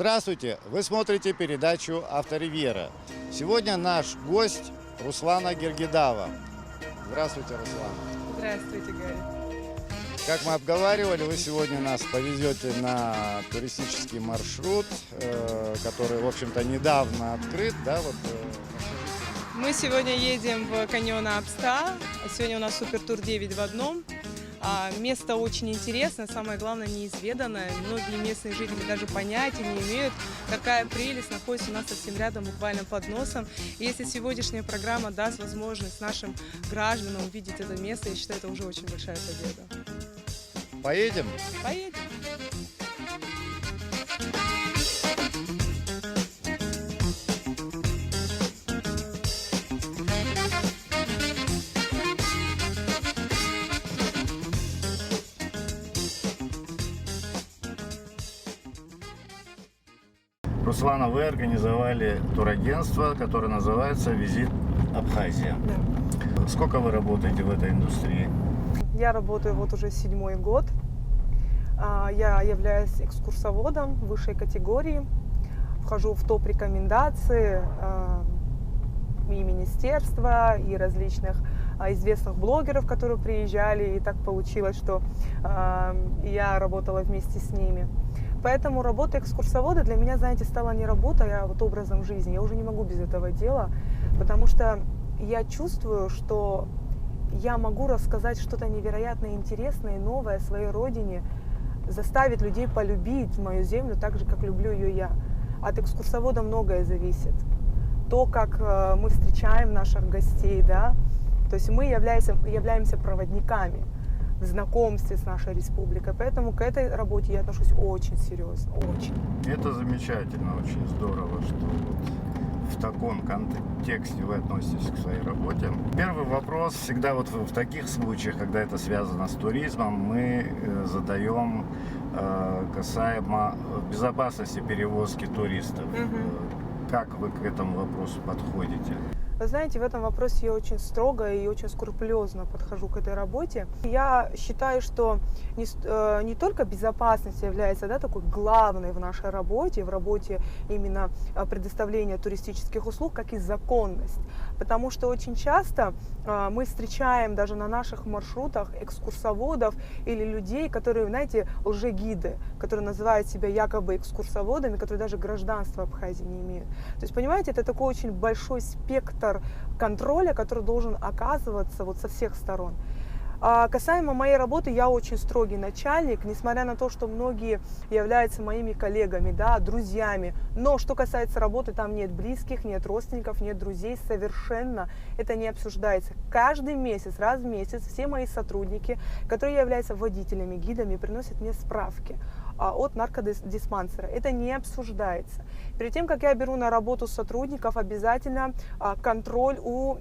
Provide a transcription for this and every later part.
Здравствуйте! Вы смотрите передачу «Авторивьера». Сегодня наш гость Руслана Гергидава. Здравствуйте, Руслана. Здравствуйте, Гарри. Как мы обговаривали, вы сегодня нас повезете на туристический маршрут, который, в общем-то, недавно открыт, да? Мы сегодня едем в каньон Абста. Сегодня у нас супертур 9 в одном. Место очень интересное, самое главное неизведанное. Многие местные жители даже понятия не имеют, какая прелесть находится у нас совсем рядом, буквально под носом. И если сегодняшняя программа даст возможность нашим гражданам увидеть это место, я считаю, это уже очень большая победа. Поедем? Поедем! Руслана, вы организовали турагентство, которое называется «Визит Абхазия». Да. Сколько вы работаете в этой индустрии? Я работаю вот уже 7-й год. Я являюсь экскурсоводом высшей категории. Вхожу в топ-рекомендации и министерства, и различных известных блогеров, которые приезжали. И так получилось, что я работала вместе с ними. Поэтому работа экскурсовода для меня, знаете, стала не работой, а вот образом жизни. Я уже не могу без этого дела, потому что я чувствую, что я могу рассказать что-то невероятно интересное и новое о своей родине, заставить людей полюбить мою землю так же, как люблю ее я. От экскурсовода многое зависит. То, как мы встречаем наших гостей, да, то есть мы являемся проводниками в знакомстве с нашей республикой. Поэтому к этой работе я отношусь очень серьезно, очень. Это замечательно, очень здорово, что вот в таком контексте вы относитесь к своей работе. Первый вопрос всегда вот в таких случаях, когда это связано с туризмом, мы задаем касаемо безопасности перевозки туристов. Как вы к этому вопросу подходите? Вы знаете, в этом вопросе я очень строго и очень скрупулезно подхожу к этой работе. Я считаю, что не только безопасность является, да, такой главной в нашей работе, в работе именно предоставления туристических услуг, как и законность. Потому что очень часто мы встречаем даже на наших маршрутах экскурсоводов или людей, которые, знаете, лжегиды, которые называют себя якобы экскурсоводами, которые даже гражданства Абхазии не имеют. То есть, понимаете, это такой очень большой спектр контроля, который должен оказываться вот со всех сторон. Касаемо моей работы, я очень строгий начальник, несмотря на то, что многие являются моими коллегами, да, друзьями. Но что касается работы, там нет близких, нет родственников, нет друзей, совершенно это не обсуждается. Каждый месяц, раз в месяц, все мои сотрудники, которые являются водителями, гидами, приносят мне справки от наркодиспансера. Это не обсуждается. Перед тем, как я беру на работу сотрудников, обязательно контроль у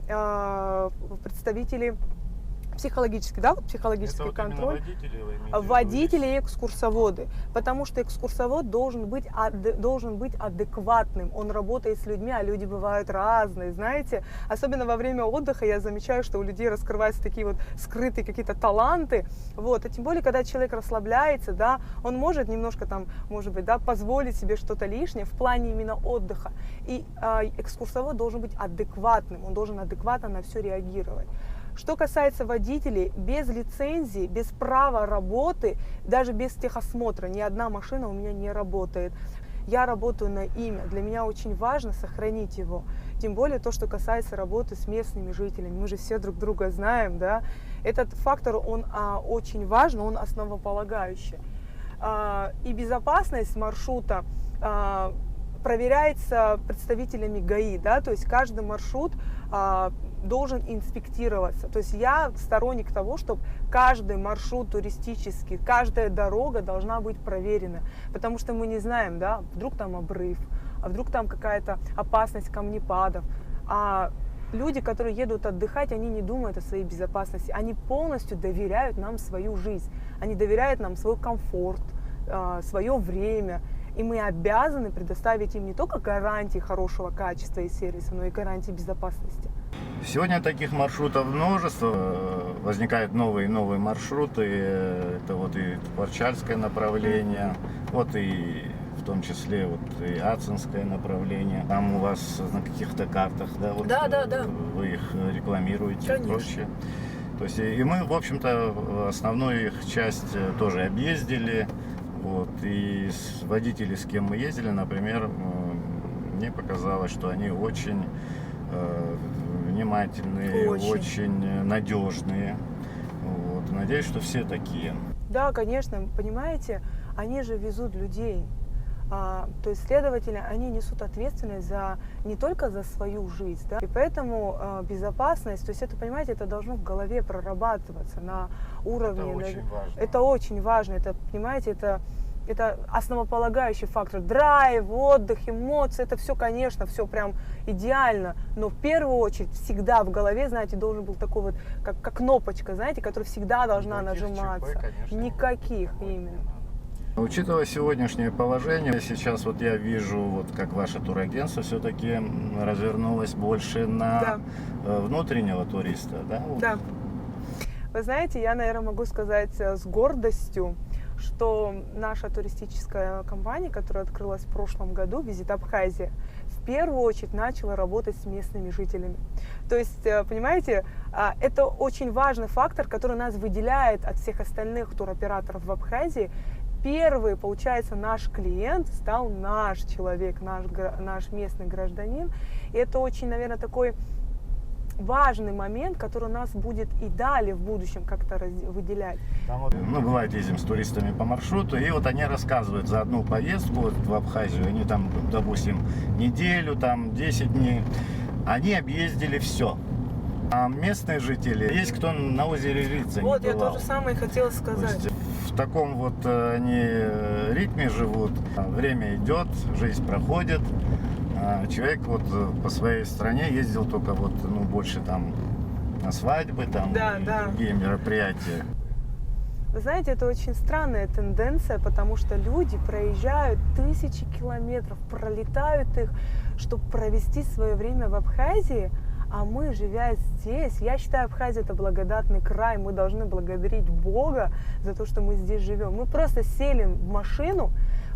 представителей психологический, да, вот психологический вот контроль. Водители и экскурсоводы, потому что экскурсовод должен быть адекватным. Он работает с людьми, а люди бывают разные, знаете. Особенно во время отдыха я замечаю, что у людей раскрываются такие вот скрытые какие-то таланты. Вот. А тем более, когда человек расслабляется, да, он может немножко там, может быть, да, позволить себе что-то лишнее в плане именно отдыха. И экскурсовод должен быть адекватным, он должен адекватно на все реагировать. Что касается водителей, без лицензии, без права работы, даже без техосмотра, ни одна машина у меня не работает. Я работаю на имя. Для меня очень важно сохранить его. Тем более то, что касается работы с местными жителями. Мы же все друг друга знаем, да. Этот фактор, он очень важен, он основополагающий. И безопасность маршрута проверяется представителями ГАИ, да, то есть каждый маршрут должен инспектироваться. То есть я сторонник того, чтобы каждый маршрут туристический, каждая дорога должна быть проверена, потому что мы не знаем, да, вдруг там обрыв, а вдруг там какая-то опасность камнепадов. А люди, которые едут отдыхать, они не думают о своей безопасности, они полностью доверяют нам свою жизнь, они доверяют нам свой комфорт, свое время. И мы обязаны предоставить им не только гарантии хорошего качества и сервиса, но и гарантии безопасности. Сегодня таких маршрутов множество. Возникают новые и новые маршруты. Это вот и Творчальское направление, вот и том числе вот и Ацинское направление. Там у вас на каких-то картах, да, вот Да. вы их рекламируете Конечно. и прочее. То есть и мы, в общем-то, основную их часть тоже объездили. Вот, и водители, с кем мы ездили, например, мне показалось, что они очень внимательные, очень надежные. Вот. Надеюсь, что все такие. Да, конечно, понимаете, они же везут людей. То есть, следовательно, они несут ответственность не только за свою жизнь, да, и поэтому безопасность, то есть это, понимаете, это должно в голове прорабатываться на уровне. Это очень важно. Это очень важно, это, понимаете, это основополагающий фактор. Драйв, отдых, эмоции, это все, конечно, все прям идеально. Но в первую очередь всегда в голове, знаете, должен был такой вот, как кнопочка, знаете, которая всегда должна нажиматься. ЧП, конечно, Никаких именно. Учитывая сегодняшнее положение, сейчас вот я вижу, вот как ваше турагентство все-таки развернулось больше на внутреннего туриста, да? Вот. Да. Вы знаете, я, наверное, могу сказать с гордостью, что наша туристическая компания, которая открылась в прошлом году, Visit Abkhazia, в первую очередь начала работать с местными жителями. То есть, понимаете, это очень важный фактор, который нас выделяет от всех остальных туроператоров в Абхазии. Первый, получается, наш клиент стал наш человек, наш местный гражданин. И это очень, наверное, такой важный момент, который нас будет и далее в будущем как-то выделять. Там вот, бывает, ездим с туристами по маршруту, и вот они рассказывают за одну поездку вот в Абхазию, они там, допустим, неделю, там 10 дней, они объездили все. А местные жители, есть кто на озере Рица не Вот, я бывал. то же самое хотела сказать. В таком вот они ритме живут, время идет, жизнь проходит. Человек вот по своей стране ездил только вот, больше там на свадьбы, там другие мероприятия. Вы знаете, это очень странная тенденция, потому что люди проезжают тысячи километров, пролетают их, чтобы провести свое время в Абхазии, а мы, живя здесь, я считаю, Абхазия — это благодатный край, мы должны благодарить Бога за то, что мы здесь живем. Мы просто сели в машину,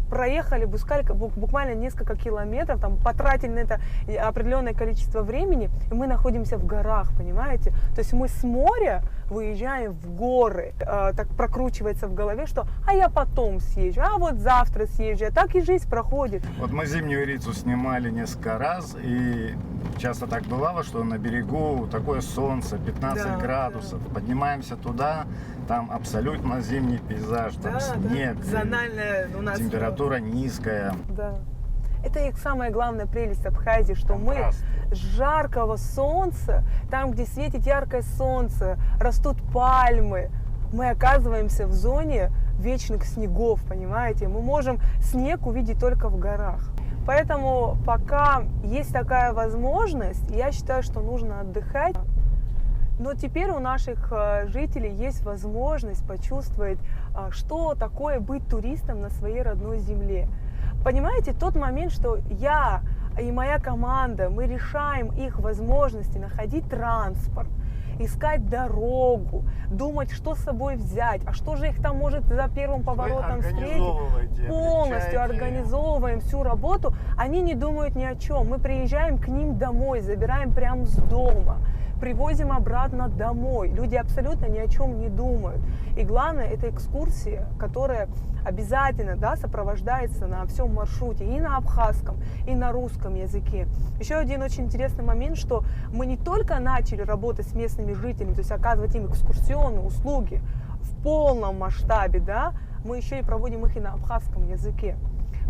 проехали буквально несколько километров, там, потратили на это определенное количество времени, и мы находимся в горах, понимаете? То есть мы с моря выезжаем в горы. Так прокручивается в голове, что я потом съезжу, вот завтра съезжу, а так и жизнь проходит. Вот мы зимнюю Рицу снимали несколько раз, и часто так бывало, что на берегу такое солнце, 15 градусов, поднимаемся туда, там абсолютно зимний пейзаж, там снег, зональная у нас температура низкая. Да. Это их самая главная прелесть Абхазии, что мы с жаркого солнца, там, где светит яркое солнце, растут пальмы, мы оказываемся в зоне вечных снегов, понимаете? Мы можем снег увидеть только в горах. Поэтому пока есть такая возможность, я считаю, что нужно отдыхать. Но теперь у наших жителей есть возможность почувствовать, что такое быть туристом на своей родной земле. Понимаете, тот момент, что я и моя команда, мы решаем их возможности находить транспорт, искать дорогу, думать, что с собой взять, а что же их там может за первым поворотом встретить. Полностью организовываем всю работу, они не думают ни о чем. Мы приезжаем к ним домой, забираем прямо с дома, привозим обратно домой. Люди абсолютно ни о чем не думают. И главное, это экскурсия, которая обязательно сопровождается на всем маршруте, и на абхазском, и на русском языке. Еще один очень интересный момент, что мы не только начали работать с местными жителями, то есть оказывать им экскурсионные услуги в полном масштабе, мы еще и проводим их и на абхазском языке.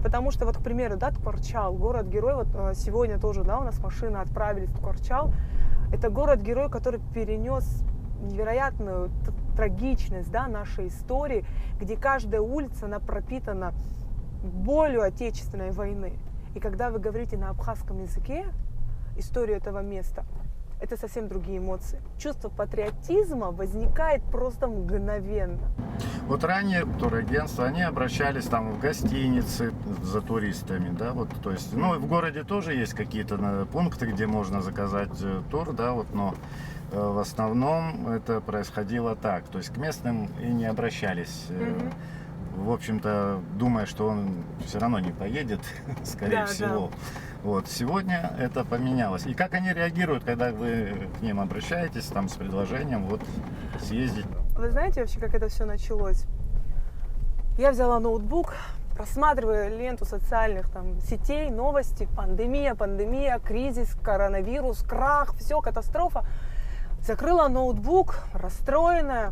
Потому что, к примеру, Ткорчал, город-герой, сегодня тоже, у нас машины отправились в Ткорчал. Это город-герой, который перенес невероятную трагичность нашей истории, где каждая улица, она пропитана болью Отечественной войны. И когда вы говорите на абхазском языке историю этого места, это совсем другие эмоции. Чувство патриотизма возникает просто мгновенно. Вот ранее турагентства, они обращались там в гостиницы за туристами, то есть, в городе тоже есть какие-то пункты, где можно заказать тур, но в основном это происходило так, то есть к местным и не обращались в общем-то, думая, что он все равно не поедет, скорее всего. Вот, сегодня это поменялось. И как они реагируют, когда вы к ним обращаетесь там с предложением вот съездить? Вы знаете вообще, как это все началось? Я взяла ноутбук, просматривая ленту социальных там сетей, новости, пандемия, кризис, коронавирус, крах, все, катастрофа. Закрыла ноутбук, расстроенная.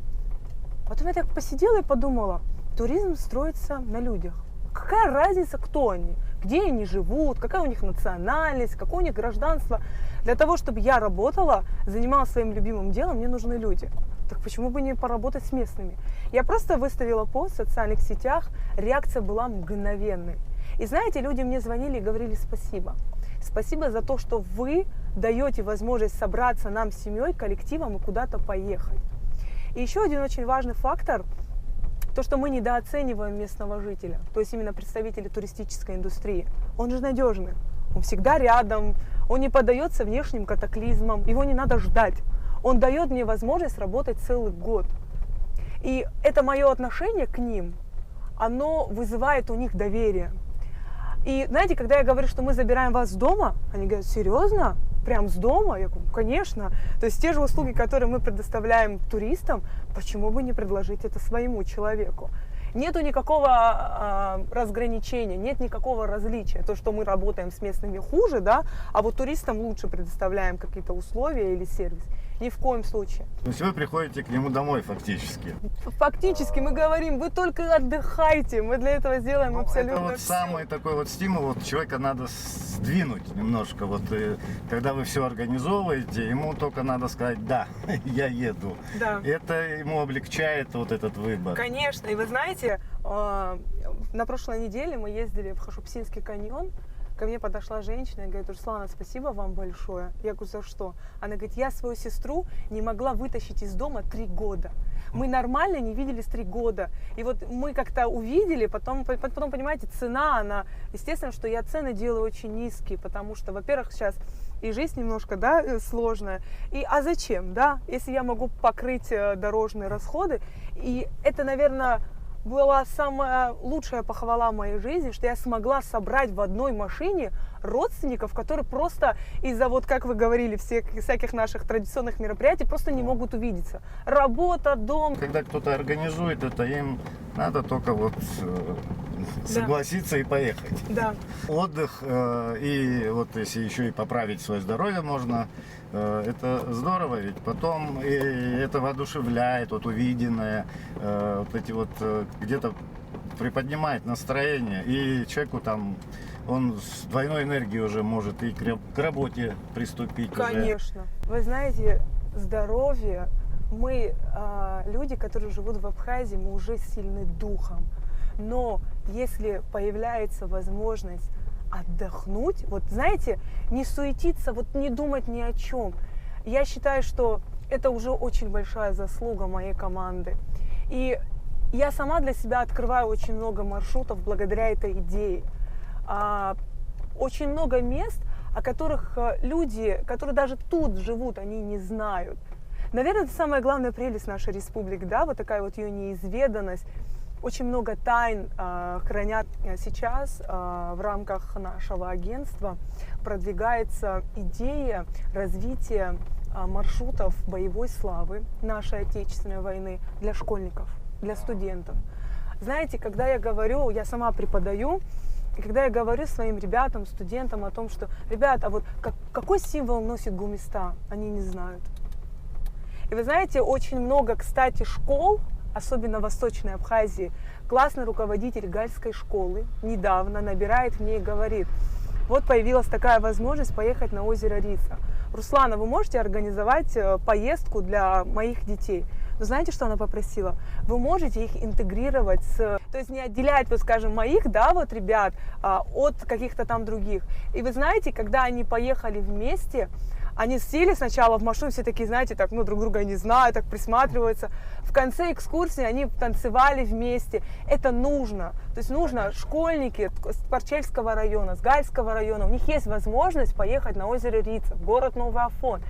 Потом я так посидела и подумала, туризм строится на людях. Какая разница, кто они, где они живут, какая у них национальность, какое у них гражданство. Для того, чтобы я работала, занималась своим любимым делом, мне нужны люди. Так почему бы не поработать с местными? Я просто выставила пост в социальных сетях, реакция была мгновенной. И знаете, люди мне звонили и говорили спасибо. Спасибо за то, что вы даете возможность собраться нам с семьей, коллективом и куда-то поехать. И еще один очень важный фактор, то, что мы недооцениваем местного жителя, то есть именно представителей туристической индустрии. Он же надежный, он всегда рядом, он не поддается внешним катаклизмам, его не надо ждать. Он дает мне возможность работать целый год. И это мое отношение к ним, оно вызывает у них доверие. И знаете, когда я говорю, что мы забираем вас с дома, они говорят, серьезно? Прям с дома? Я говорю, конечно. То есть те же услуги, которые мы предоставляем туристам, почему бы не предложить это своему человеку? Нету никакого разграничения, нет никакого различия. То, что мы работаем с местными хуже, да, а вот туристам лучше предоставляем какие-то условия или сервис. Ни в коем случае. То есть вы приходите к нему домой фактически? Фактически мы говорим, вы только отдыхайте, мы для этого сделаем абсолютно это вот все. самый такой вот стимул, вот человека надо сдвинуть немножко. Вот когда вы все организовываете, ему только надо сказать, да, я еду. Да. Это ему облегчает вот этот выбор. Конечно, и вы знаете, на прошлой неделе мы ездили в Хашупсинский каньон. Ко мне подошла женщина и говорит, Руслана, спасибо вам большое. Я говорю, за что? Она говорит, я свою сестру не могла вытащить из дома 3 года. Мы нормально не виделись 3 года. И вот мы как-то увидели, потом понимаете, цена, она, естественно, что я цены делаю очень низкие, потому что, во-первых, сейчас и жизнь немножко, да, сложная. А зачем, да, если я могу покрыть дорожные расходы? И это, наверное, была самая лучшая похвала в моей жизни, что я смогла собрать в одной машине родственников, которые просто из-за, вот как вы говорили, всяких наших традиционных мероприятий просто не могут увидеться. Работа, дом. Когда кто-то организует это, им надо только вот согласиться и поехать. Да. Отдых и вот если еще и поправить свое здоровье можно, это здорово, ведь потом и это воодушевляет, вот увиденное, вот эти вот где-то приподнимает настроение, и человеку там, он с двойной энергией уже может и к работе приступить. Конечно. Уже. Вы знаете, здоровье, мы, люди, которые живут в Абхазии, мы уже сильны духом. Но если появляется возможность отдохнуть, вот знаете, не суетиться, вот не думать ни о чем, я считаю, что это уже очень большая заслуга моей команды. И я сама для себя открываю очень много маршрутов благодаря этой идее. Очень много мест, о которых люди, которые даже тут живут, они не знают. Наверное, это самая главная прелесть нашей республики, да, вот такая вот ее неизведанность. Очень много тайн хранят сейчас в рамках нашего агентства. Продвигается идея развития маршрутов боевой славы нашей Отечественной войны для школьников, для студентов. Знаете, когда я говорю, я сама преподаю, и когда я говорю своим ребятам, студентам о том, что, ребята, вот какой символ носит Гумиста, они не знают. И вы знаете, очень много, кстати, школ, особенно в Восточной Абхазии, классный руководитель гальской школы недавно набирает мне и говорит, вот появилась такая возможность поехать на озеро Рица. Руслана, вы можете организовать поездку для моих детей? Но знаете, что она попросила? Вы можете их интегрировать то есть не отделять, вот скажем, моих, да, вот ребят от каких-то там других. И вы знаете, когда они поехали вместе, они сели сначала в машину, все такие, знаете, так, ну, друг друга не знают, так присматриваются. В конце экскурсии они танцевали вместе. Это нужно. То есть нужно школьники с Парчельского района, с Гальского района, у них есть возможность поехать на озеро Рица, в город Новый Афон,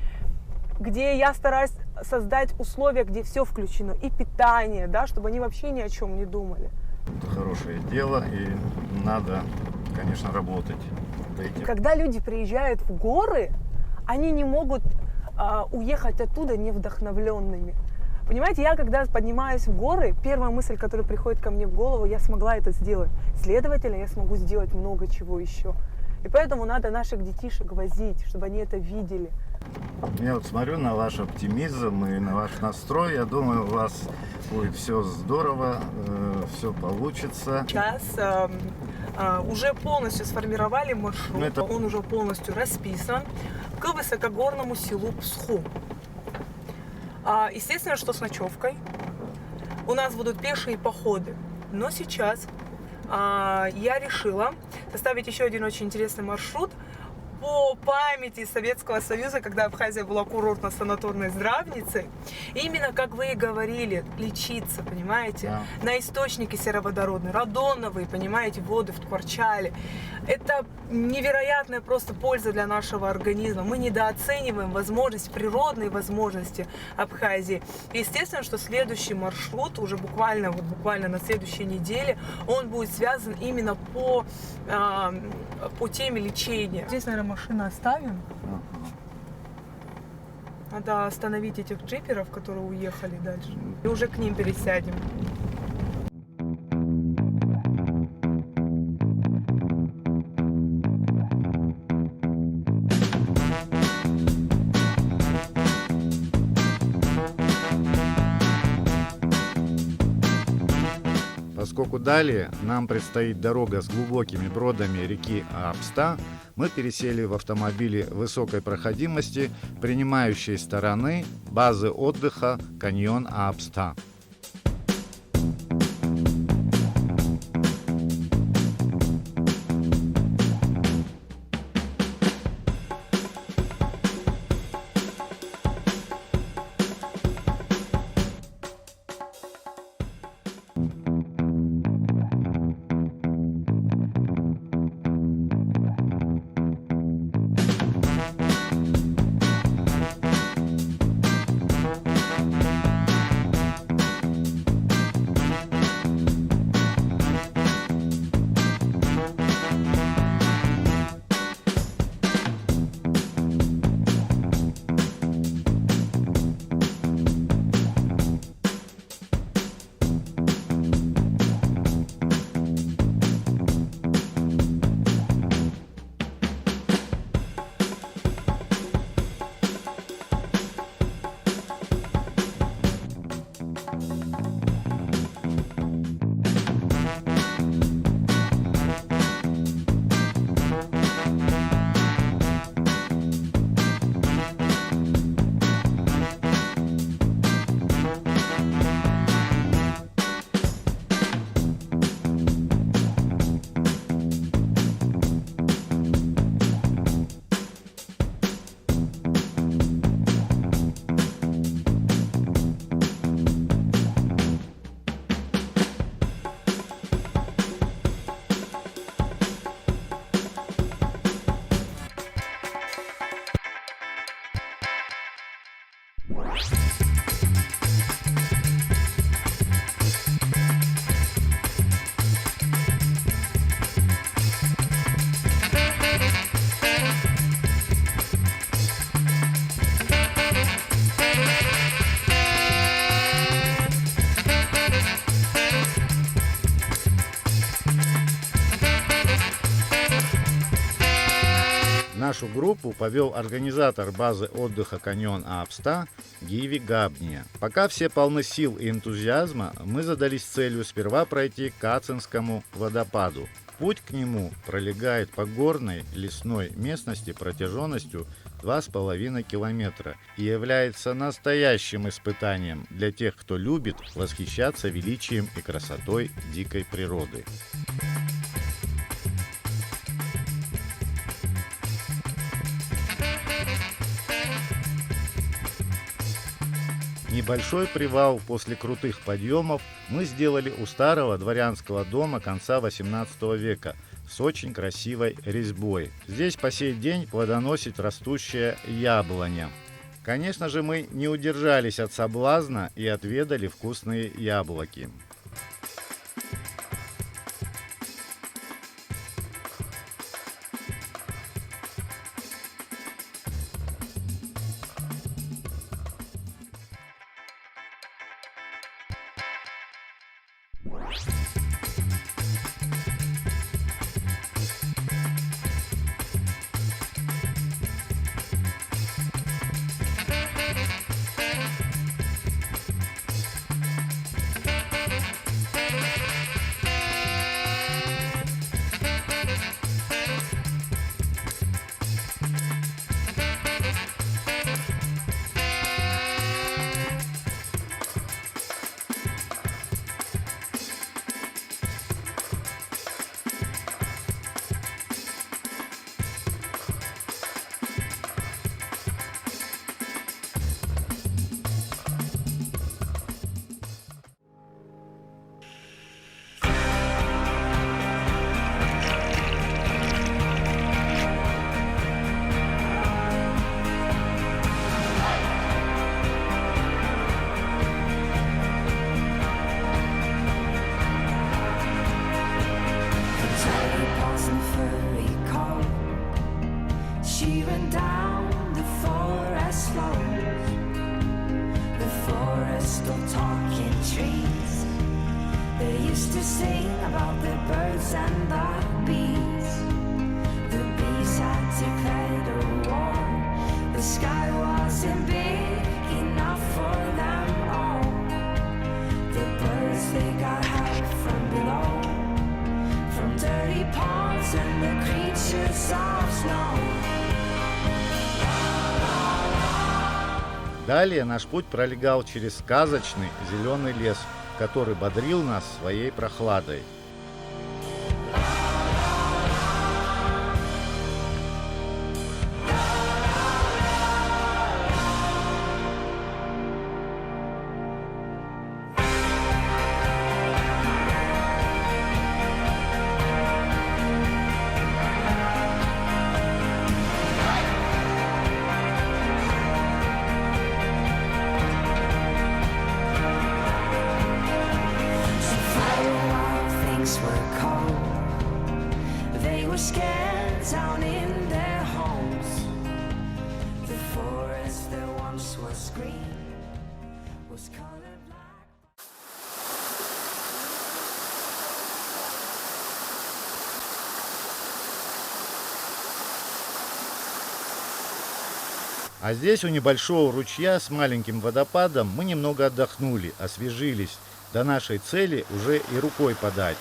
где я стараюсь создать условия, где все включено, и питание, да, чтобы они вообще ни о чем не думали. Это хорошее дело, и надо, конечно, работать над этим. Когда люди приезжают в горы, они не могут уехать оттуда невдохновленными. Понимаете, я когда поднимаюсь в горы, первая мысль, которая приходит ко мне в голову, я смогла это сделать. Следовательно, я смогу сделать много чего еще. И поэтому надо наших детишек возить, чтобы они это видели. Я вот смотрю на ваш оптимизм и на ваш настрой. Я думаю, у вас будет все здорово, все получится. Сейчас уже полностью сформировали маршрут, он уже полностью расписан к высокогорному селу Псху. Естественно, что с ночевкой. У нас будут пешие походы. Но сейчас я решила составить еще один очень интересный маршрут по памяти Советского Союза, когда Абхазия была курортно-санаторной здравницей. И именно, как вы и говорили, лечиться, понимаете, Да. на источники сероводородные, радоновые, понимаете, воды в Ткварчале. Это невероятная просто польза для нашего организма. Мы недооцениваем возможности, природные возможности Абхазии. Естественно, что следующий маршрут, уже буквально на следующей неделе, он будет связан именно по теме лечения. Здесь, наверное, машину оставим. Надо остановить этих джиперов, которые уехали дальше. И уже к ним пересядем. Поскольку далее нам предстоит дорога с глубокими бродами реки Апста, мы пересели в автомобили высокой проходимости, принимающей стороны базы отдыха каньон Апста. Нашу группу повел организатор базы отдыха каньон Апста Гиви Габния. Пока все полны сил и энтузиазма, мы задались целью сперва пройти к Кацинскому водопаду. Путь к нему пролегает по горной лесной местности протяженностью 2,5 километра и является настоящим испытанием для тех, кто любит восхищаться величием и красотой дикой природы. Небольшой привал после крутых подъемов мы сделали у старого дворянского дома конца 18 века с очень красивой резьбой. Здесь по сей день плодоносит растущая яблоня. Конечно же, мы не удержались от соблазна и отведали вкусные яблоки. forest of talking trees. They used to sing about the birds and the bees. The bees had declared a war. The sky wasn't big enough for them all. The birds, they got help from below, from dirty ponds and the creatures of snow. Далее наш путь пролегал через сказочный зеленый лес, который бодрил нас своей прохладой. А здесь у небольшого ручья с маленьким водопадом мы немного отдохнули, освежились. До нашей цели уже и рукой подать.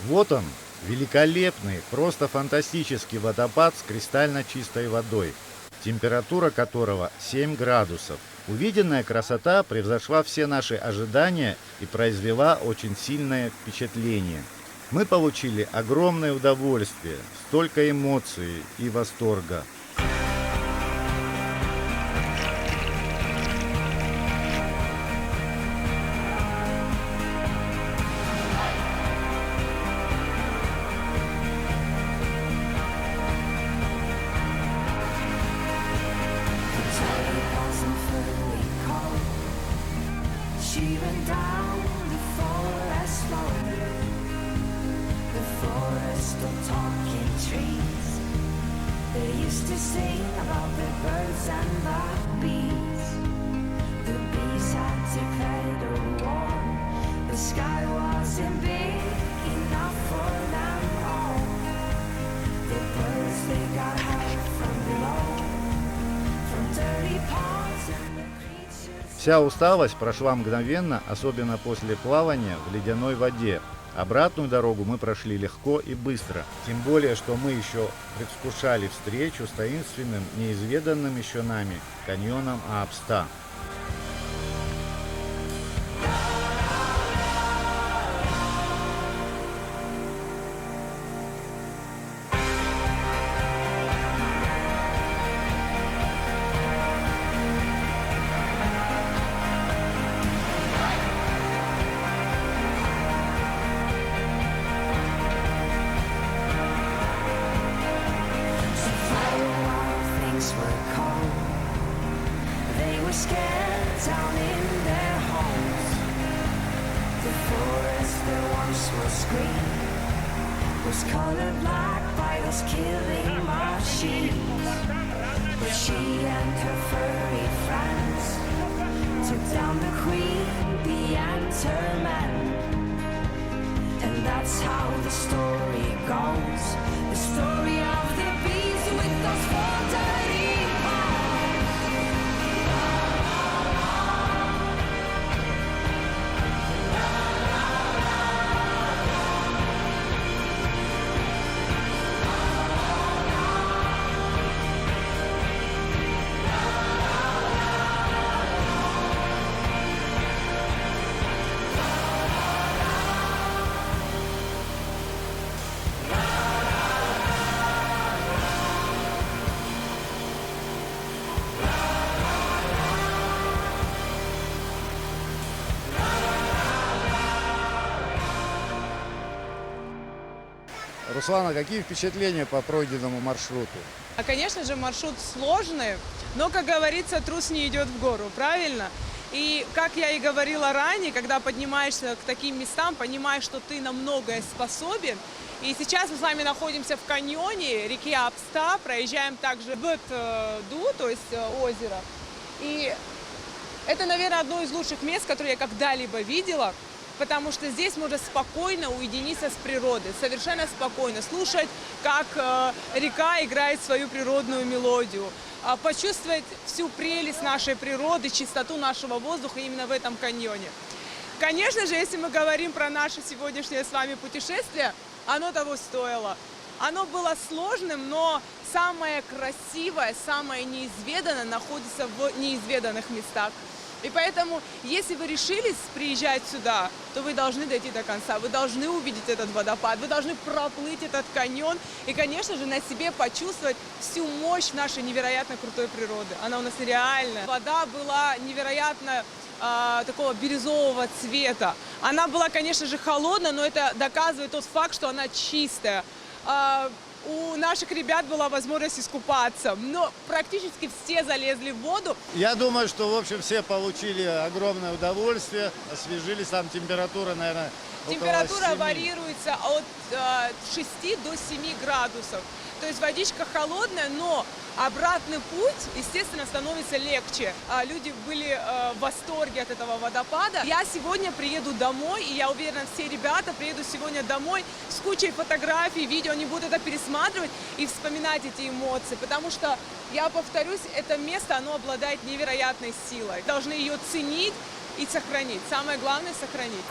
Вот он, великолепный, просто фантастический водопад с кристально чистой водой, температура которого 7 градусов. Увиденная красота превзошла все наши ожидания и произвела очень сильное впечатление. Мы получили огромное удовольствие, столько эмоций и восторга. Вся усталость прошла мгновенно, особенно после плавания в ледяной воде. Обратную дорогу мы прошли легко и быстро. Тем более, что мы еще предвкушали встречу с таинственным, неизведанным еще нами каньоном Аапста. Was colored black by those killing machines, but she and her furry friends took down the queen, the Entermen, and that's how the story goes. The story of the bees with those 4 dirty paws. Руслана, какие впечатления по пройденному маршруту? А, конечно же, маршрут сложный, но, как говорится, трус не идет в гору, правильно? И, как я и говорила ранее, когда поднимаешься к таким местам, понимаешь, что ты на многое способен. И сейчас мы с вами находимся в каньоне реки Апста, проезжаем также Ду, то есть озеро. И это, наверное, одно из лучших мест, которые я когда-либо видела, потому что здесь можно спокойно уединиться с природой, совершенно спокойно слушать, как река играет свою природную мелодию, почувствовать всю прелесть нашей природы, чистоту нашего воздуха именно в этом каньоне. Конечно же, если мы говорим про наше сегодняшнее с вами путешествие, оно того стоило. Оно было сложным, но самое красивое, самое неизведанное находится в неизведанных местах. И поэтому, если вы решились приезжать сюда, то вы должны дойти до конца, вы должны увидеть этот водопад, вы должны проплыть этот каньон и, конечно же, на себе почувствовать всю мощь нашей невероятно крутой природы. Она у нас нереальная. Вода была невероятно такого бирюзового цвета. Она была, конечно же, холодная, но это доказывает тот факт, что она чистая. У наших ребят была возможность искупаться, но практически все залезли в воду. Я думаю, что, в общем, все получили огромное удовольствие, освежились, там температура, наверное, Температура около 7. варьируется от 6 до 7 градусов. То есть водичка холодная, но обратный путь, естественно, становится легче. Люди были в восторге от этого водопада. Я сегодня приеду домой, и я уверена, все ребята приедут сегодня домой с кучей фотографий, видео, они будут это пересматривать и вспоминать эти эмоции. Потому что, я повторюсь, это место, оно обладает невероятной силой. Должны ее ценить и сохранить. Самое главное — сохранить.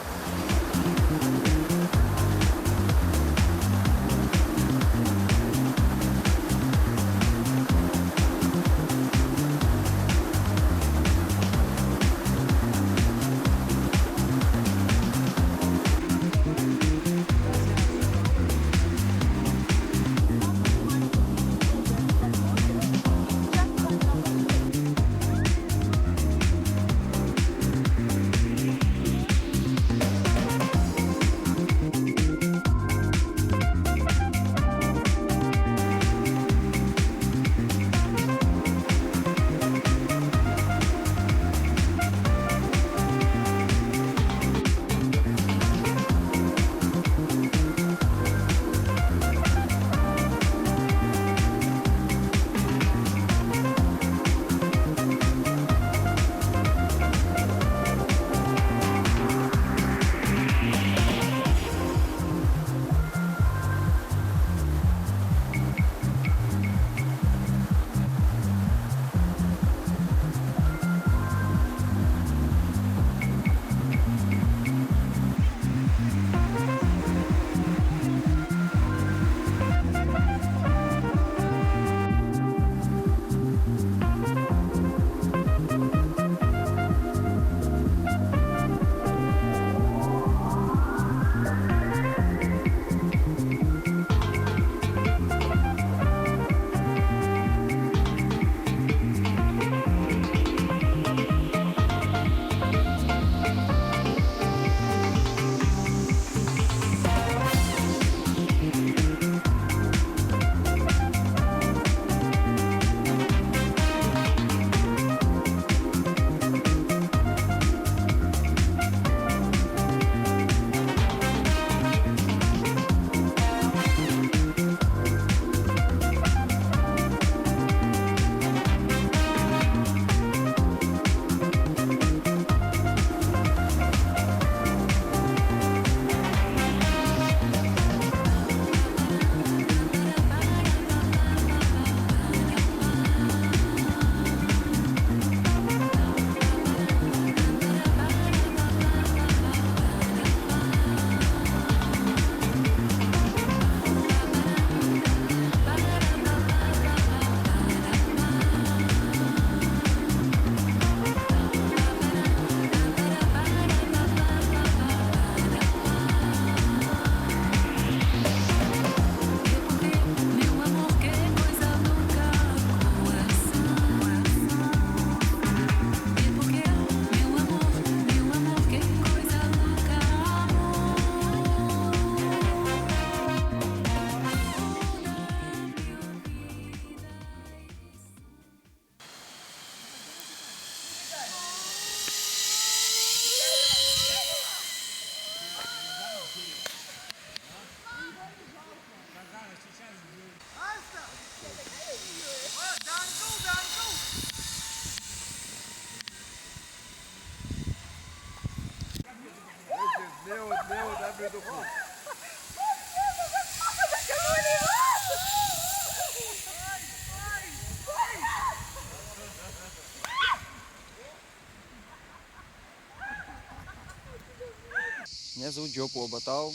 Меня зовут Джопо Батал.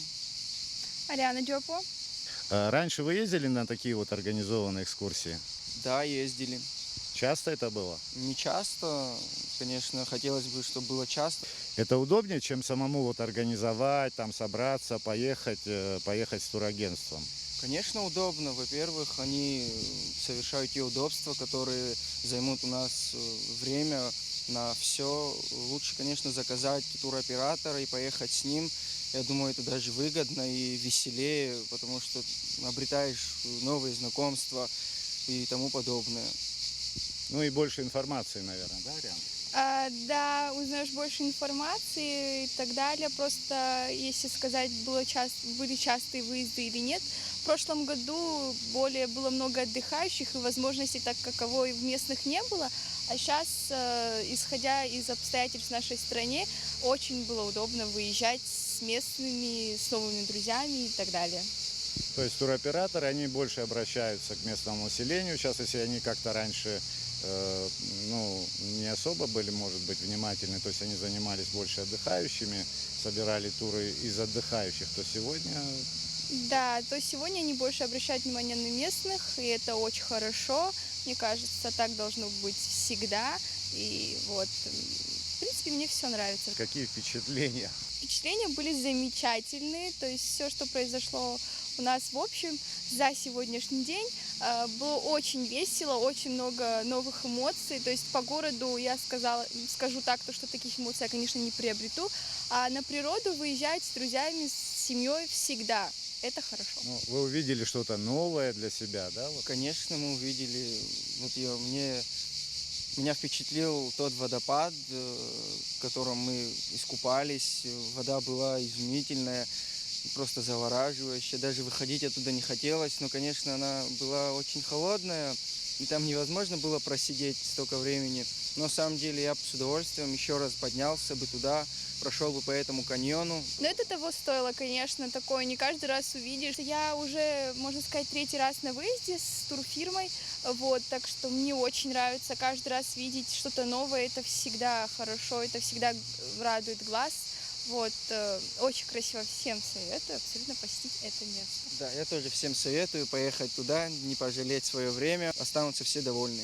Ариана Джопо. Раньше вы ездили на такие вот организованные экскурсии? Да, ездили. Часто это было? Не часто, конечно, хотелось бы, чтобы было часто. Это удобнее, чем самому вот организовать, там собраться, поехать с турагентством? Конечно, удобно. Во-первых, они совершают те удобства, которые займут у нас время на все. Лучше, конечно, заказать туроператора и поехать с ним. Я думаю, это даже выгодно и веселее, потому что обретаешь новые знакомства и тому подобное. Ну и больше информации, наверное, да, Ариана? Да, узнаешь больше информации и так далее. Просто, если сказать, были частые выезды или нет, в прошлом году было много отдыхающих и возможностей так каковой в местных не было. А сейчас, исходя из обстоятельств в нашей стране, очень было удобно выезжать с местными, с новыми друзьями и так далее. То есть туроператоры, они больше обращаются к местному населению. Сейчас, если они как-то раньше не особо были, может быть, внимательны, то есть они занимались больше отдыхающими, собирали туры из отдыхающих, то сегодня... Да, то сегодня они больше обращают внимание на местных, и это очень хорошо. Мне кажется, так должно быть всегда. И вот, в принципе, мне все нравится. Какие впечатления? Впечатления были замечательные, то есть все, что произошло у нас в общем за сегодняшний день, было очень весело, очень много новых эмоций. То есть по городу я скажу так, что таких эмоций я, конечно, не приобрету, а на природу выезжать с друзьями, с семьей всегда. Это хорошо. Ну, вы увидели что-то новое для себя, да? Вот. Конечно, мы увидели, меня впечатлил тот водопад, в котором мы искупались. Вода была изумительная, просто завораживающая. Даже выходить оттуда не хотелось, но, конечно, она была очень холодная, и там невозможно было просидеть столько времени. Но на самом деле я с удовольствием еще раз поднялся бы туда, прошел бы по этому каньону. Но это того стоило, конечно, такое не каждый раз увидишь. Я уже, можно сказать, 3-й раз на выезде с турфирмой, вот, так что мне очень нравится каждый раз видеть что-то новое, это всегда хорошо, это всегда радует глаз. Вот, очень красиво, всем советую абсолютно посетить это место. Да, я тоже всем советую поехать туда, не пожалеть свое время, останутся все довольны.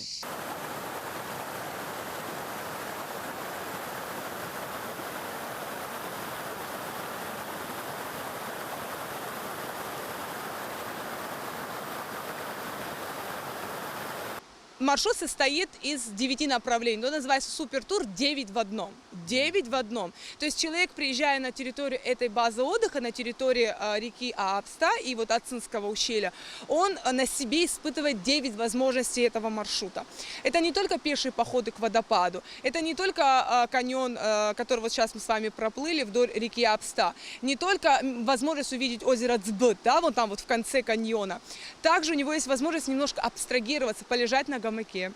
Маршрут состоит из 9 направлений, он называется супертур 9 в одном. 9 в одном. То есть человек, приезжая на территорию этой базы отдыха, на территории реки Аапста и вот Ацинского ущелья, он на себе испытывает 9 возможностей этого маршрута. Это не только пешие походы к водопаду, это не только каньон, который вот сейчас мы с вами проплыли вдоль реки Аапста, не только возможность увидеть озеро Цбыт, да, вот там вот в конце каньона. Также у него есть возможность немножко абстрагироваться, полежать на гамаке,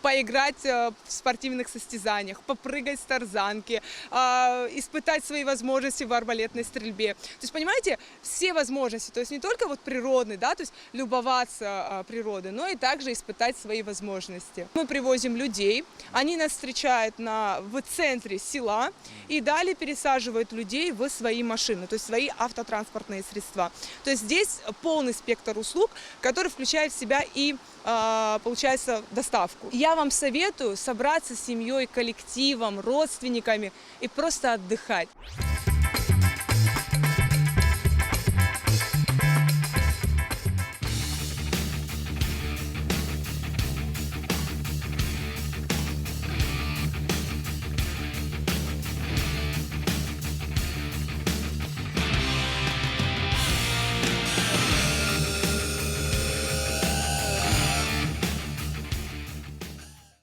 поиграть в спортивных состязаниях, попрыгать с тарзанки, испытать свои возможности в арбалетной стрельбе. То есть, понимаете, все возможности, то есть не только вот природные, да, то есть любоваться природой, но и также испытать свои возможности. Мы привозим людей, они нас встречают в центре села и далее пересаживают людей в свои машины, то есть свои автотранспортные средства. То есть здесь полный спектр услуг, который включает в себя и, получается, доставку. Я вам советую собраться с семьей, коллективом, родственниками и просто отдыхать.